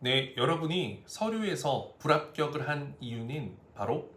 네, 여러분이 서류에서 불합격을 한 이유는 바로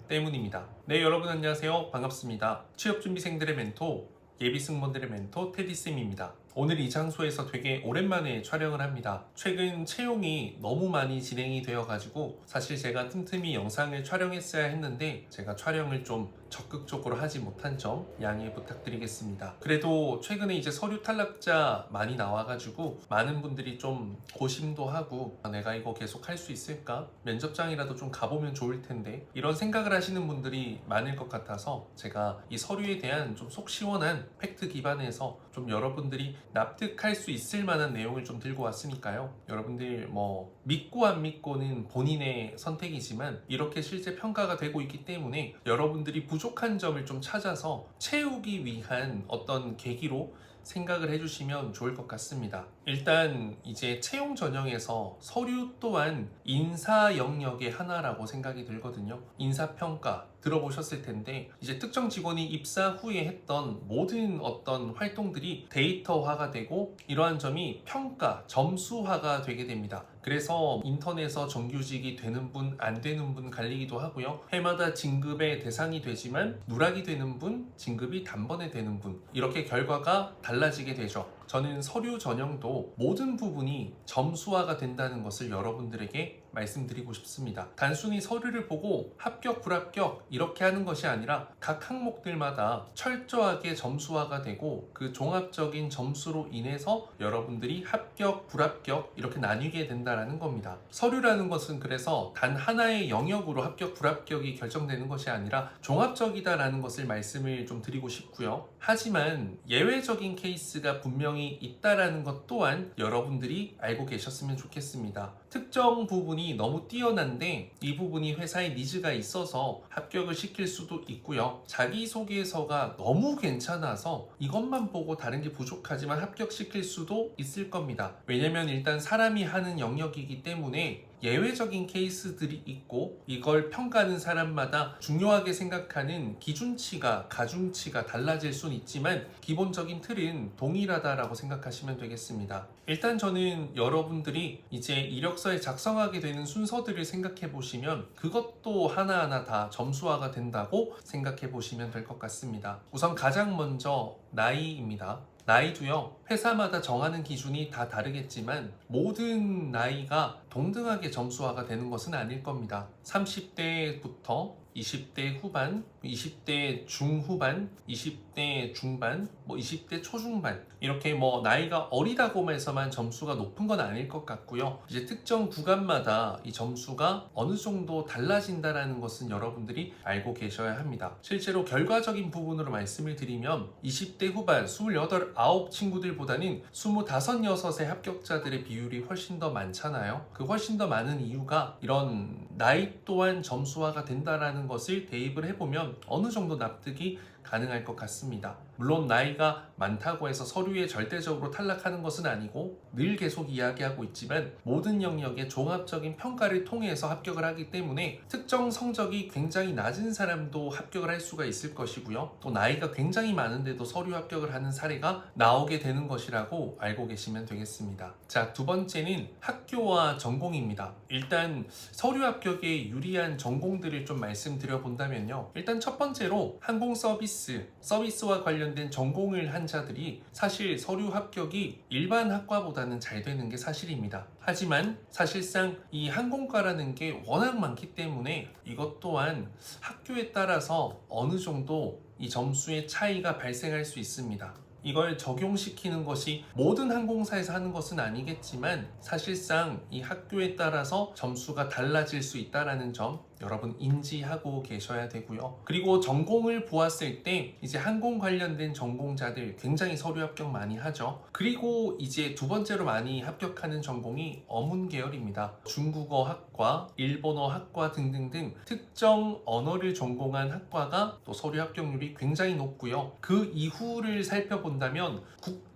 때문입니다. 네, 여러분 안녕하세요. 반갑습니다. 취업준비생들의 멘토, 예비승무원들의 멘토 테디쌤입니다. 오늘 이 장소에서 되게 오랜만에 촬영을 합니다. 최근 채용이 너무 많이 진행이 되어가지고 사실 제가 틈틈이 영상을 촬영했어야 했는데 제가 촬영을 좀 적극적으로 하지 못한 점 양해 부탁드리겠습니다. 그래도 최근에 이제 서류 탈락자 많이 나와가지고 많은 분들이 좀 고심도 하고 내가 이거 계속 할 수 있을까? 면접장이라도 좀 가보면 좋을 텐데 이런 생각을 하시는 분들이 많을 것 같아서 제가 이 서류에 대한 좀 속 시원한 팩트 기반에서 좀 여러분들이 납득할 수 있을 만한 내용을 좀 들고 왔으니까요. 여러분들 뭐 믿고 안 믿고는 본인의 선택이지만 이렇게 실제 평가가 되고 있기 때문에 여러분들이 부족한 점을 좀 찾아서 채우기 위한 어떤 계기로 생각을 해주시면 좋을 것 같습니다. 일단 이제 채용 전형에서 서류 또한 인사 영역의 하나라고 생각이 들거든요. 인사평가 들어보셨을 텐데 이제 특정 직원이 입사 후에 했던 모든 어떤 활동들이 데이터화가 되고 이러한 점이 평가, 점수화가 되게 됩니다. 그래서 인턴에서 정규직이 되는 분, 안 되는 분 갈리기도 하고요. 해마다 진급의 대상이 되지만 누락이 되는 분, 진급이 단번에 되는 분 이렇게 결과가 달라지게 되죠. 저는 서류 전형도 모든 부분이 점수화가 된다는 것을 여러분들에게 말씀드리고 싶습니다. 단순히 서류를 보고 합격, 불합격 이렇게 하는 것이 아니라 각 항목들마다 철저하게 점수화가 되고 그 종합적인 점수로 인해서 여러분들이 합격, 불합격 이렇게 나뉘게 된다는 겁니다. 서류라는 것은 그래서 단 하나의 영역으로 합격, 불합격이 결정되는 것이 아니라 종합적이다라는 것을 말씀을 좀 드리고 싶고요. 하지만 예외적인 케이스가 분명히 있다라는 것 또한 여러분들이 알고 계셨으면 좋겠습니다. 특정 부분이 너무 뛰어난데 이 부분이 회사의 니즈가 있어서 합격을 시킬 수도 있고요. 자기소개서가 너무 괜찮아서 이것만 보고 다른 게 부족하지만 합격시킬 수도 있을 겁니다. 왜냐면 일단 사람이 하는 영역이기 때문에 예외적인 케이스들이 있고 이걸 평가하는 사람마다 중요하게 생각하는 기준치가 가중치가 달라질 수는 있지만 기본적인 틀은 동일하다라고 생각하시면 되겠습니다. 일단 저는 여러분들이 이제 이력서에 작성하게 되는 순서들을 생각해 보시면 그것도 하나하나 다 점수화가 된다고 생각해 보시면 될 것 같습니다. 우선 가장 먼저 나이입니다. 나이도요, 회사마다 정하는 기준이 다 다르겠지만 모든 나이가 동등하게 점수화가 되는 것은 아닐 겁니다. 30대부터 20대 후반, 20대 중후반, 20대 중반, 20대 초중반 이렇게 나이가 어리다고 해서만 점수가 높은 건 아닐 것 같고요. 이제 특정 구간마다 이 점수가 어느 정도 달라진다라는 것은 여러분들이 알고 계셔야 합니다. 실제로 결과적인 부분으로 말씀을 드리면 20대 후반 28, 9 친구들보다는 25, 6의 합격자들의 비율이 훨씬 더 많잖아요. 그 훨씬 더 많은 이유가 이런 나이 또한 점수화가 된다라는 것을 대입을 해보면 어느 정도 납득이 가능할 것 같습니다. 물론 나이가 많다고 해서 서류에 절대적으로 탈락하는 것은 아니고 늘 계속 이야기하고 있지만 모든 영역의 종합적인 평가를 통해서 합격을 하기 때문에 특정 성적이 굉장히 낮은 사람도 합격을 할 수가 있을 것이고요. 또 나이가 굉장히 많은데도 서류 합격을 하는 사례가 나오게 되는 것이라고 알고 계시면 되겠습니다. 자, 두 번째는 학교와 전공입니다. 일단 서류 합격에 유리한 전공들을 좀 말씀드려 본다면요. 일단 첫 번째로 항공 서비스와 관련된 전공을 한 자들이 사실 서류 합격이 일반 학과보다는 잘 되는 게 사실입니다. 하지만 사실상 이 항공과라는 게 워낙 많기 때문에 이것 또한 학교에 따라서 어느 정도 이 점수의 차이가 발생할 수 있습니다. 이걸 적용시키는 것이 모든 항공사에서 하는 것은 아니겠지만 사실상 이 학교에 따라서 점수가 달라질 수 있다는 점 여러분 인지하고 계셔야 되고요. 그리고 전공을 보았을 때 이제 항공 관련된 전공자들 굉장히 서류 합격 많이 하죠. 그리고 이제 두 번째로 많이 합격하는 전공이 어문 계열입니다. 중국어 학과, 일본어 학과 등등등 특정 언어를 전공한 학과가 또 서류 합격률이 굉장히 높고요. 그 이후를 살펴본다면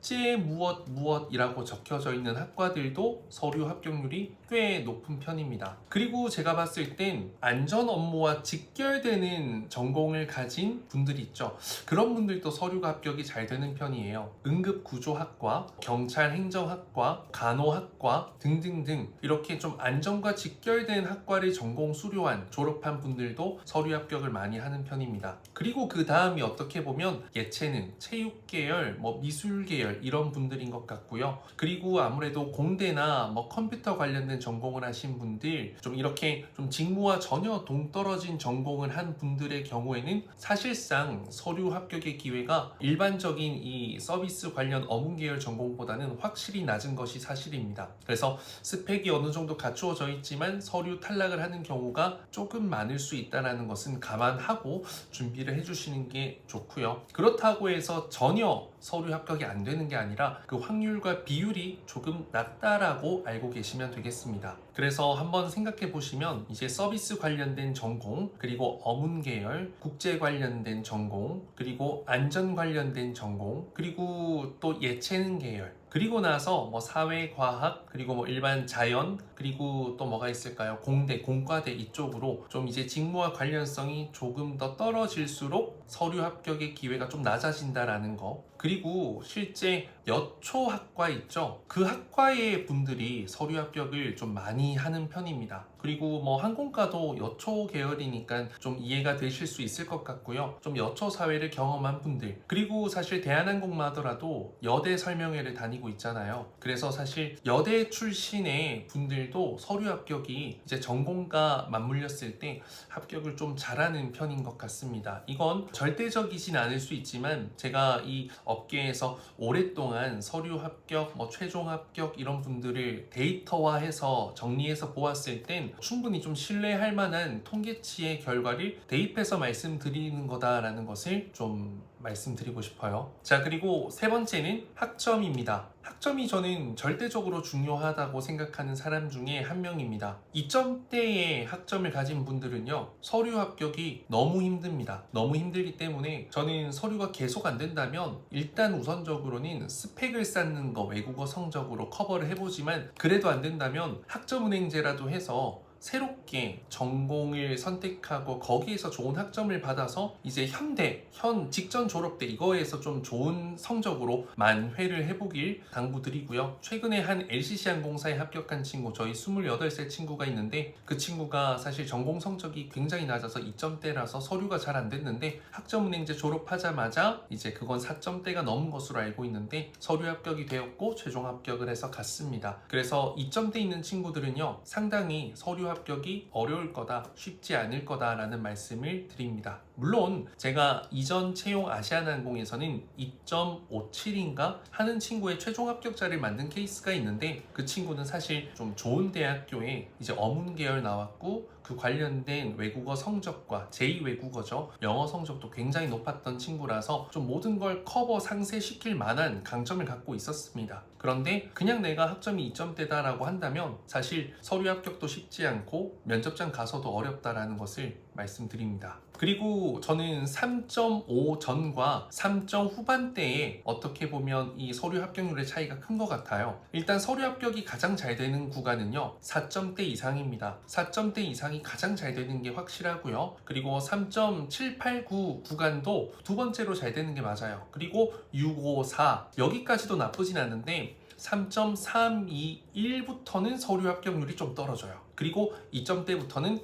국제 무엇 무엇이라고 적혀져 있는 학과들도 서류 합격률이 꽤 높은 편입니다. 그리고 제가 봤을 땐 안전 업무와 직결되는 전공을 가진 분들이 있죠. 그런 분들도 서류가 합격이 잘 되는 편이에요. 응급구조학과, 경찰행정학과, 간호학과 등등등 이렇게 좀 안전과 직결된 학과를 전공 수료한 졸업한 분들도 서류 합격을 많이 하는 편입니다. 그리고 그 다음이 어떻게 보면 예체능, 체육계열, 미술 계열 이런 분들인 것 같고요. 그리고 아무래도 공대나 컴퓨터 관련된 전공을 하신 분들, 좀 이렇게 좀 직무와 전혀 동떨어진 전공을 한 분들의 경우에는 사실상 서류 합격의 기회가 일반적인 이 서비스 관련 어문 계열 전공보다는 확실히 낮은 것이 사실입니다. 그래서 스펙이 어느 정도 갖추어져 있지만 서류 탈락을 하는 경우가 조금 많을 수 있다는 것은 감안하고 준비를 해주시는 게 좋고요. 그렇다고 해서 전혀 서류 합격이 안 되는 게 아니라 그 확률과 비율이 조금 낮다라고 알고 계시면 되겠습니다. 그래서 한번 생각해 보시면 이제 서비스 관련된 전공, 그리고 어문 계열, 국제 관련된 전공, 그리고 안전 관련된 전공, 그리고 또 예체능 계열, 그리고 나서 사회과학, 그리고 일반 자연, 그리고 또 뭐가 있을까요? 공대, 공과대 이쪽으로 좀 이제 직무와 관련성이 조금 더 떨어질수록 서류 합격의 기회가 좀 낮아진다라는 거. 그리고 실제 여초학과 있죠? 그 학과의 분들이 서류 합격을 좀 많이 하는 편입니다. 그리고 항공과도 여초 계열이니까 좀 이해가 되실 수 있을 것 같고요. 좀 여초 사회를 경험한 분들, 그리고 사실 대한항공만 하더라도 여대 설명회를 다니고 있잖아요. 그래서 사실 여대 출신의 분들도 서류 합격이 이제 전공과 맞물렸을 때 합격을 좀 잘하는 편인 것 같습니다. 이건 절대적이진 않을 수 있지만 제가 이 업계에서 오랫동안 서류 합격, 최종 합격 이런 분들을 데이터화해서 정리해서 보았을 땐 충분히 좀 신뢰할 만한 통계치의 결과를 대입해서 말씀드리는 거다라는 것을 좀 말씀드리고 싶어요. 자, 그리고 세 번째는 학점입니다. 학점이 저는 절대적으로 중요하다고 생각하는 사람 중에 한 명입니다. 2점대의 학점을 가진 분들은요, 서류 합격이 너무 힘듭니다. 너무 힘들기 때문에 저는 서류가 계속 안 된다면 일단 우선적으로는 스펙을 쌓는 거 외국어 성적으로 커버를 해보지만 그래도 안 된다면 학점은행제라도 해서 새롭게 전공을 선택하고 거기에서 좋은 학점을 받아서 이제 직전 졸업때 이거에서 좀 좋은 성적으로 만회를 해보길 당부드리고요. 최근에 한 LCC 항공사에 합격한 친구, 저희 28살 친구가 있는데 그 친구가 사실 전공 성적이 굉장히 낮아서 2점대라서 서류가 잘 안 됐는데 학점은행제 졸업하자마자 이제 그건 4점대가 넘은 것으로 알고 있는데 서류 합격이 되었고 최종 합격을 해서 갔습니다. 그래서 2점대 있는 친구들은요, 상당히 서류 합격이 어려울 거다, 쉽지 않을 거다라는 말씀을 드립니다. 물론 제가 이전 채용 아시아나항공에서는 2.57인가 하는 친구의 최종 합격자를 만든 케이스가 있는데 그 친구는 사실 좀 좋은 대학교에 이제 어문 계열 나왔고 그 관련된 외국어 성적과 제2외국어죠. 영어 성적도 굉장히 높았던 친구라서 좀 모든 걸 커버 상쇄시킬 만한 강점을 갖고 있었습니다. 그런데 그냥 내가 학점이 2점대다라고 한다면 사실 서류 합격도 쉽지 않고 면접장 가서도 어렵다라는 것을 말씀드립니다. 그리고 저는 3.5 전과 3점 후반대에 어떻게 보면 이 서류 합격률의 차이가 큰 것 같아요. 일단 서류 합격이 가장 잘 되는 구간은요, 4점대 이상입니다. 4점대 이상이 가장 잘 되는 게 확실하고요. 그리고 3.789 구간도 두 번째로 잘 되는 게 맞아요. 그리고 654 여기까지도 나쁘진 않은데 3.321부터는 서류 합격률이 좀 떨어져요. 그리고 2점대부터는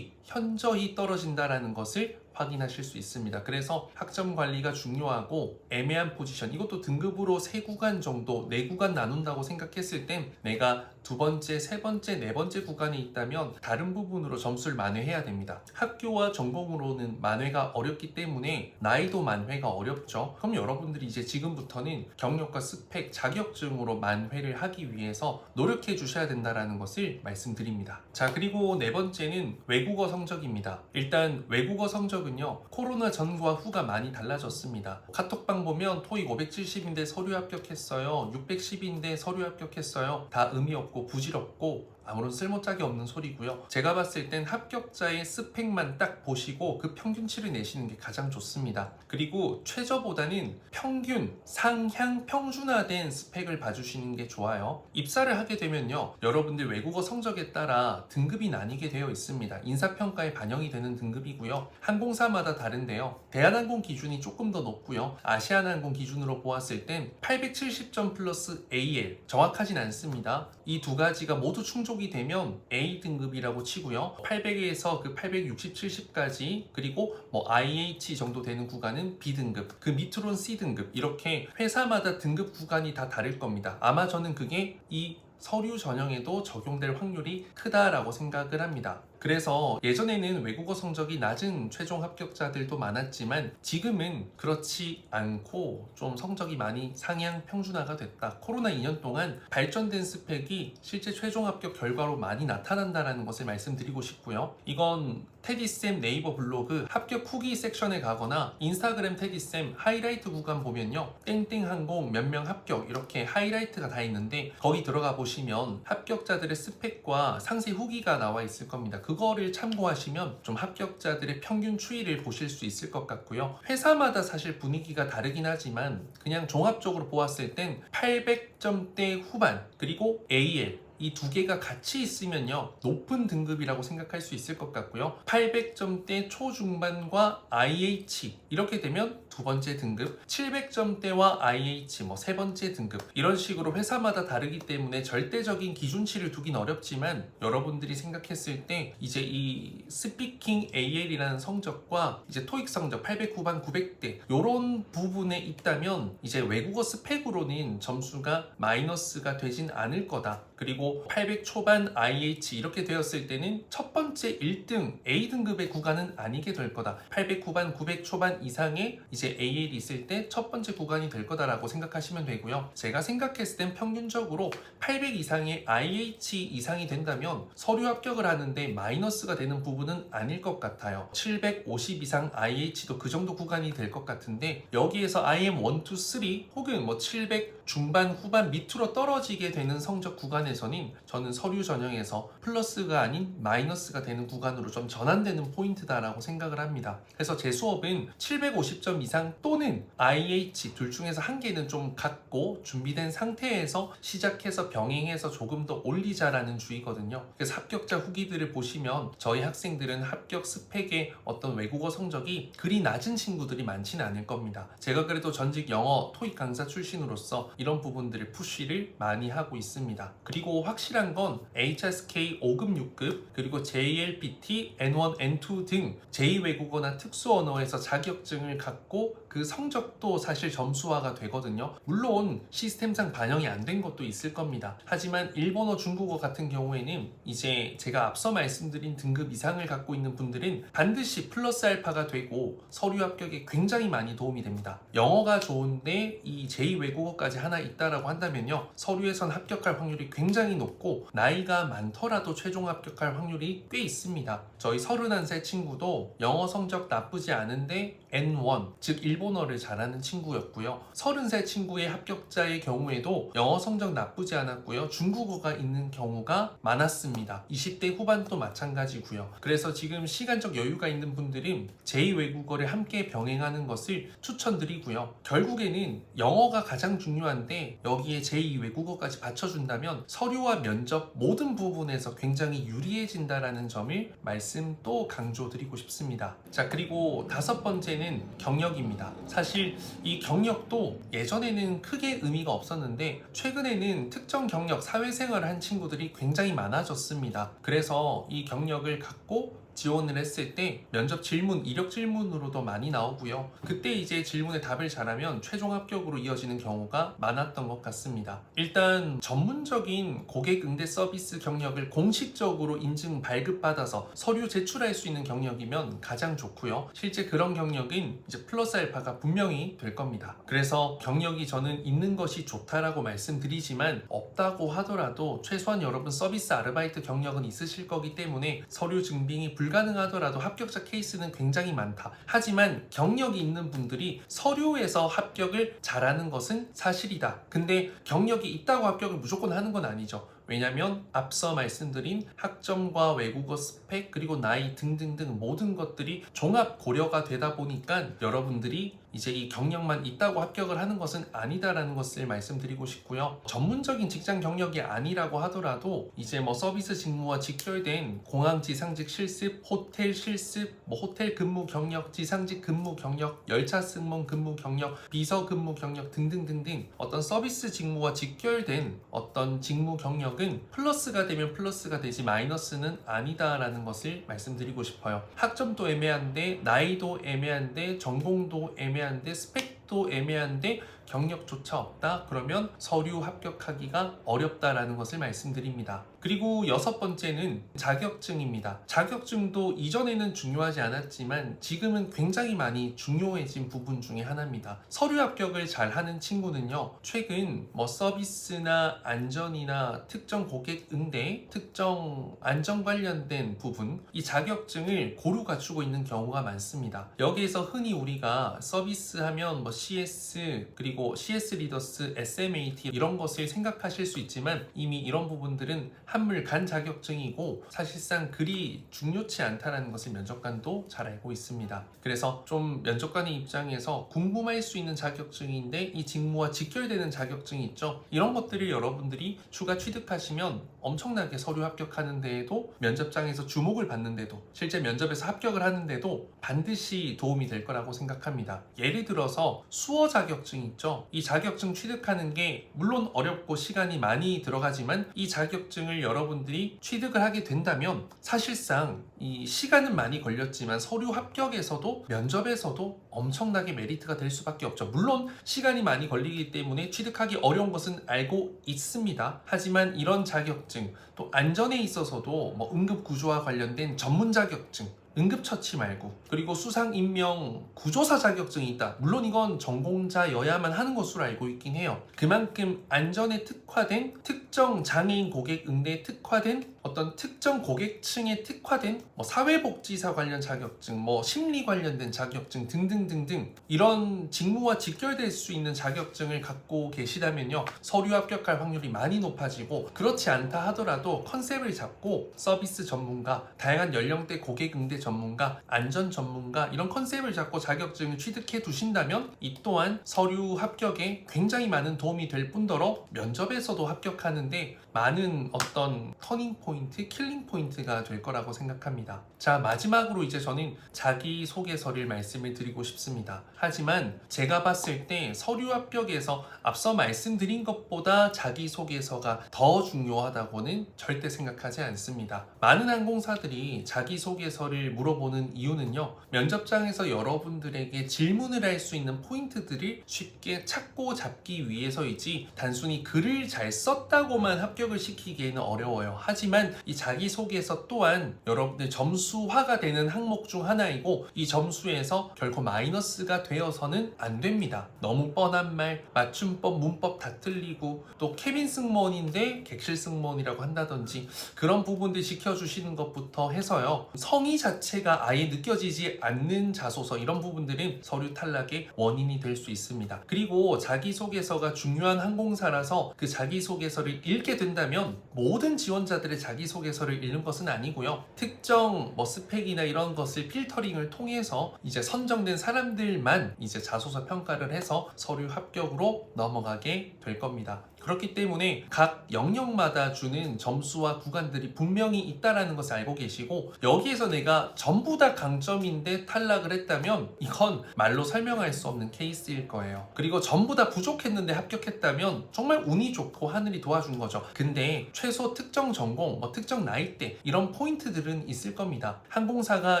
현저히 떨어진다는 것을 확인하실 수 있습니다. 그래서 학점 관리가 중요하고 애매한 포지션, 이것도 등급으로 3구간 정도, 4구간 나눈다고 생각했을 땐 내가 두 번째, 세 번째, 네 번째 구간에 있다면 다른 부분으로 점수를 만회해야 됩니다. 학교와 전공으로는 만회가 어렵기 때문에 나이도 만회가 어렵죠. 그럼 여러분들이 이제 지금부터는 경력과 스펙, 자격증으로 만회를 하기 위해서 노력해 주셔야 된다는 것을 말씀드립니다. 자, 그리고 네 번째는 외국어 성적입니다. 일단 외국어 성적은 합격은요, 코로나 전과 후가 많이 달라졌습니다. 카톡방 보면 토익 570인데 서류 합격했어요, 610인데 서류 합격했어요, 다 의미 없고 부질없고 아무런 쓸모짝이 없는 소리고요. 제가 봤을 땐 합격자의 스펙만 딱 보시고 그 평균치를 내시는 게 가장 좋습니다. 그리고 최저보다는 평균, 상향, 평준화된 스펙을 봐주시는 게 좋아요. 입사를 하게 되면요, 여러분들 외국어 성적에 따라 등급이 나뉘게 되어 있습니다. 인사평가에 반영이 되는 등급이고요. 항공사마다 다른데요, 대한항공 기준이 조금 더 높고요, 아시아나항공 기준으로 보았을 땐 870점 플러스 AL, 정확하진 않습니다. 이 두 가지가 모두 충족이 되면 A 등급이라고 치고요, 800에서 그 860, 70까지, 그리고 뭐 IH 정도 되는 구간은 B 등급, 그 밑으로는 C 등급, 이렇게 회사마다 등급 구간이 다 다를 겁니다. 아마 저는 그게 이 서류 전형에도 적용될 확률이 크다라고 생각을 합니다. 그래서 예전에는 외국어 성적이 낮은 최종 합격자들도 많았지만 지금은 그렇지 않고 좀 성적이 많이 상향 평준화가 됐다. 코로나 2년 동안 발전된 스펙이 실제 최종 합격 결과로 많이 나타난다는 것을 말씀드리고 싶고요. 이건 테디쌤 네이버 블로그 합격 후기 섹션에 가거나 인스타그램 테디쌤 하이라이트 구간 보면요, 땡땡항공 몇 명 합격 이렇게 하이라이트가 다 있는데 거기 들어가 보시면 합격자들의 스펙과 상세 후기가 나와 있을 겁니다. 그거를 참고하시면 좀 합격자들의 평균 추이를 보실 수 있을 것 같고요. 회사마다 사실 분위기가 다르긴 하지만 그냥 종합적으로 보았을 땐 800점대 후반 그리고 AL 이 두 개가 같이 있으면요, 높은 등급이라고 생각할 수 있을 것 같고요. 800점대 초중반과 IH 이렇게 되면 두 번째 등급, 700점대와 IH 뭐 세 번째 등급, 이런 식으로 회사마다 다르기 때문에 절대적인 기준치를 두긴 어렵지만 여러분들이 생각했을 때 이제 이 스피킹 AL이라는 성적과 이제 토익 성적 800 후반 900대 이런 부분에 있다면 이제 외국어 스펙으로는 점수가 마이너스가 되진 않을 거다. 그리고 800 초반 IH 이렇게 되었을 때는 첫 번째 1등 A 등급의 구간은 아니게 될 거다. 800 후반 900 초반 이상의 이제 AL이 있을 때 첫 번째 구간이 될 거다라고 생각하시면 되고요. 제가 생각했을 땐 평균적으로 800 이상의 IH 이상이 된다면 서류 합격을 하는데 마이너스가 되는 부분은 아닐 것 같아요. 750 이상 IH도 그 정도 구간이 될 것 같은데 여기에서 IM 1, 2, 3 혹은 뭐 700 중반 후반 밑으로 떨어지게 되는 성적 구간에서는 저는 서류 전형에서 플러스가 아닌 마이너스가 되는 구간으로 좀 전환되는 포인트다라고 생각을 합니다. 그래서 제 수업은 750점 이상 또는 IH 둘 중에서 한 개는 좀 갖고 준비된 상태에서 시작해서 병행해서 조금 더 올리자라는 주의거든요. 그래서 합격자 후기들을 보시면 저희 학생들은 합격 스펙의 어떤 외국어 성적이 그리 낮은 친구들이 많지는 않을 겁니다. 제가 그래도 전직 영어 토익 강사 출신으로서 이런 부분들을 푸시를 많이 하고 있습니다. 그리고 확실한 건 HSK 5급, 6급, 그리고 JLPT, N1, N2 등 제2외국어나 특수언어에서 자격증을 갖고 그 성적도 사실 점수화가 되거든요. 물론 시스템상 반영이 안 된 것도 있을 겁니다. 하지만 일본어, 중국어 같은 경우에는 이제 제가 앞서 말씀드린 등급 이상을 갖고 있는 분들은 반드시 플러스 알파가 되고 서류 합격에 굉장히 많이 도움이 됩니다. 영어가 좋은데 이 제2외국어까지 하나 있다라고 한다면요, 서류에선 합격할 확률이 굉장히 높고 나이가 많더라도 최종 합격할 확률이 꽤 있습니다. 저희 31살 친구도 영어 성적 나쁘지 않은데 N1, 즉 일본어를 잘하는 친구였고요. 30살 친구의 합격자의 경우에도 영어 성적 나쁘지 않았고요. 중국어가 있는 경우가 많았습니다. 20대 후반도 마찬가지고요. 그래서 지금 시간적 여유가 있는 분들은 제2외국어를 함께 병행하는 것을 추천드리고요. 결국에는 영어가 가장 중요한데 여기에 제2외국어까지 받쳐준다면 서류와 면접 모든 부분에서 굉장히 유리해진다라는 점을 말씀 또 강조드리고 싶습니다. 자, 그리고 다섯 번째는 경력입니다. 사실 이 경력도 예전에는 크게 의미가 없었는데 최근에는 특정 경력, 사회생활을 한 친구들이 굉장히 많아졌습니다. 그래서 이 경력을 갖고 지원을 했을 때 면접 질문, 이력 질문으로도 많이 나오고요. 그때 이제 질문에 답을 잘하면 최종 합격으로 이어지는 경우가 많았던 것 같습니다. 일단 전문적인 고객 응대 서비스 경력을 공식적으로 인증 발급받아서 서류 제출할 수 있는 경력이면 가장 좋고요. 실제 그런 경력은 이제 플러스 알파가 분명히 될 겁니다. 그래서 경력이 저는 있는 것이 좋다라고 말씀드리지만 없다고 하더라도 최소한 여러분 서비스 아르바이트 경력은 있으실 거기 때문에 서류 증빙이 불가능하더라도 합격자 케이스는 굉장히 많다. 하지만 경력이 있는 분들이 서류에서 합격을 잘하는 것은 사실이다. 근데 경력이 있다고 합격을 무조건 하는 건 아니죠. 왜냐면 앞서 말씀드린 학점과 외국어 스펙 그리고 나이 등등등 모든 것들이 종합 고려가 되다 보니까 여러분들이 이제 이 경력만 있다고 합격을 하는 것은 아니다라는 것을 말씀드리고 싶고요. 전문적인 직장 경력이 아니라고 하더라도 이제 뭐 서비스 직무와 직결된 공항 지상직 실습, 호텔 실습, 뭐 호텔 근무 경력, 지상직 근무 경력, 열차 승무원 근무 경력, 비서 근무 경력 등등등등 어떤 서비스 직무와 직결된 어떤 직무 경력은 플러스가 되면 플러스가 되지 마이너스는 아니다라는 것을 말씀드리고 싶어요. 학점도 애매한데 나이도 애매한데 전공도 애매한데 스펙도 애매한데 경력조차 없다? 그러면 서류 합격하기가 어렵다라는 것을 말씀드립니다. 그리고 6번째는 자격증입니다. 자격증도 이전에는 중요하지 않았지만 지금은 굉장히 많이 중요해진 부분 중에 하나입니다. 서류 합격을 잘하는 친구는요, 최근 뭐 서비스나 안전이나 특정 고객 응대, 특정 안전 관련된 부분, 이 자격증을 고루 갖추고 있는 경우가 많습니다. 여기에서 흔히 우리가 서비스하면 뭐 CS, 그리고 CS 리더스, SMAT 이런 것을 생각하실 수 있지만 이미 이런 부분들은 한물간 자격증이고 사실상 그리 중요치 않다는 것을 면접관도 잘 알고 있습니다. 그래서 좀 면접관의 입장에서 궁금할 수 있는 자격증인데 이 직무와 직결되는 자격증이 있죠. 이런 것들을 여러분들이 추가 취득하시면 엄청나게 서류 합격하는 데에도 면접장에서 주목을 받는데도 실제 면접에서 합격을 하는데도 반드시 도움이 될 거라고 생각합니다. 예를 들어서 수어 자격증 있죠. 이 자격증 취득하는 게 물론 어렵고 시간이 많이 들어가지만 이 자격증을 여러분들이 취득을 하게 된다면 사실상 이 시간은 많이 걸렸지만 서류 합격에서도 면접에서도 엄청나게 메리트가 될 수밖에 없죠. 물론 시간이 많이 걸리기 때문에 취득하기 어려운 것은 알고 있습니다. 하지만 이런 자격증 또 안전에 있어서도 뭐 응급구조와 관련된 전문 자격증 응급처치 말고 그리고 수상인명 구조사 자격증이 있다. 물론 이건 전공자여야만 하는 것으로 알고 있긴 해요. 그만큼 안전에 특화된 특정 장애인 고객 응대에 특화된 어떤 특정 고객층에 특화된 뭐 사회복지사 관련 자격증, 뭐 심리 관련된 자격증 등등등등 이런 직무와 직결될 수 있는 자격증을 갖고 계시다면요, 서류 합격할 확률이 많이 높아지고, 그렇지 않다 하더라도 컨셉을 잡고 서비스 전문가, 다양한 연령대 고객 응대 전문가, 안전 전문가 이런 컨셉을 잡고 자격증을 취득해 두신다면 이 또한 서류 합격에 굉장히 많은 도움이 될 뿐더러 면접에서도 합격하는데 많은 어떤 터닝 포인트, 킬링 포인트가 될 거라고 생각합니다. 자, 마지막으로 이제 저는 자기소개서를 말씀을 드리고 싶습니다. 하지만 제가 봤을 때 서류 합격에서 앞서 말씀드린 것보다 자기소개서가 더 중요하다고는 절대 생각하지 않습니다. 많은 항공사들이 자기소개서를 물어보는 이유는요, 면접장에서 여러분들에게 질문을 할 수 있는 포인트들을 쉽게 찾고 잡기 위해서이지 단순히 글을 잘 썼다고만 합격을 시키기에는 어려워요. 하지만 이 자기소개서 또한 여러분들 점수화가 되는 항목 중 하나이고, 이 점수에서 결코 마이너스가 되어서는 안 됩니다. 너무 뻔한 말, 맞춤법, 문법 다 틀리고 또 케빈 승무원인데 객실 승무원이라고 한다든지 그런 부분들 지켜주시는 것부터 해서요, 성의 자체가 아예 느껴지지 않는 자소서, 이런 부분들은 서류 탈락의 원인이 될 수 있습니다. 그리고 자기소개서가 중요한 항공사라서 그 자기소개서를 읽게 된다면 모든 지원자들의 자기소개서를 읽는 것은 아니고요, 특정 뭐 스펙이나 이런 것을 필터링을 통해서 이제 선정된 사람들만 이제 자소서 평가를 해서 서류 합격으로 넘어가게 될 겁니다. 그렇기 때문에 각 영역마다 주는 점수와 구간들이 분명히 있다는 것을 알고 계시고, 여기에서 내가 전부 다 강점인데 탈락을 했다면 이건 말로 설명할 수 없는 케이스일 거예요. 그리고 전부 다 부족했는데 합격했다면 정말 운이 좋고 하늘이 도와준 거죠. 근데 최소 특정 전공, 뭐 특정 나이대 이런 포인트들은 있을 겁니다. 항공사가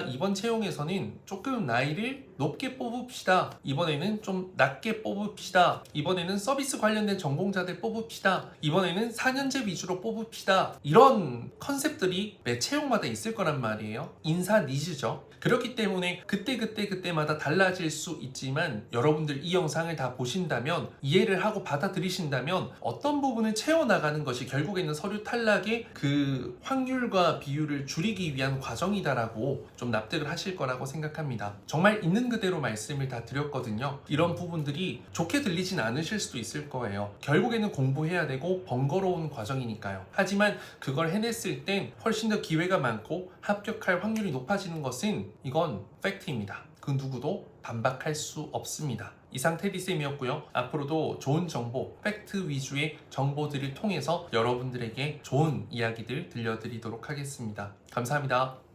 이번 채용에서는 조금 나이를 높게 뽑읍시다. 이번에는 좀 낮게 뽑읍시다. 이번에는 서비스 관련된 전공자들 뽑읍시다. 이번에는 4년제 위주로 뽑읍시다. 이런 컨셉들이 매 채용마다 있을 거란 말이에요. 인사 니즈죠. 그렇기 때문에 그때마다 달라질 수 있지만 여러분들 이 영상을 다 보신다면 이해를 하고 받아들이신다면 어떤 부분을 채워나가는 것이 결국에는 서류 탈락의 그 확률과 비율을 줄이기 위한 과정이다라고 좀 납득을 하실 거라고 생각합니다. 정말 있는 그대로 말씀을 다 드렸거든요. 이런 부분들이 좋게 들리진 않으실 수도 있을 거예요. 결국에는 공부해야 되고 번거로운 과정이니까요. 하지만 그걸 해냈을 땐 훨씬 더 기회가 많고 합격할 확률이 높아지는 것은 이건 팩트입니다. 그 누구도 반박할 수 없습니다. 이상 테디쌤이었고요. 앞으로도 좋은 정보, 팩트 위주의 정보들을 통해서 여러분들에게 좋은 이야기들 들려드리도록 하겠습니다. 감사합니다.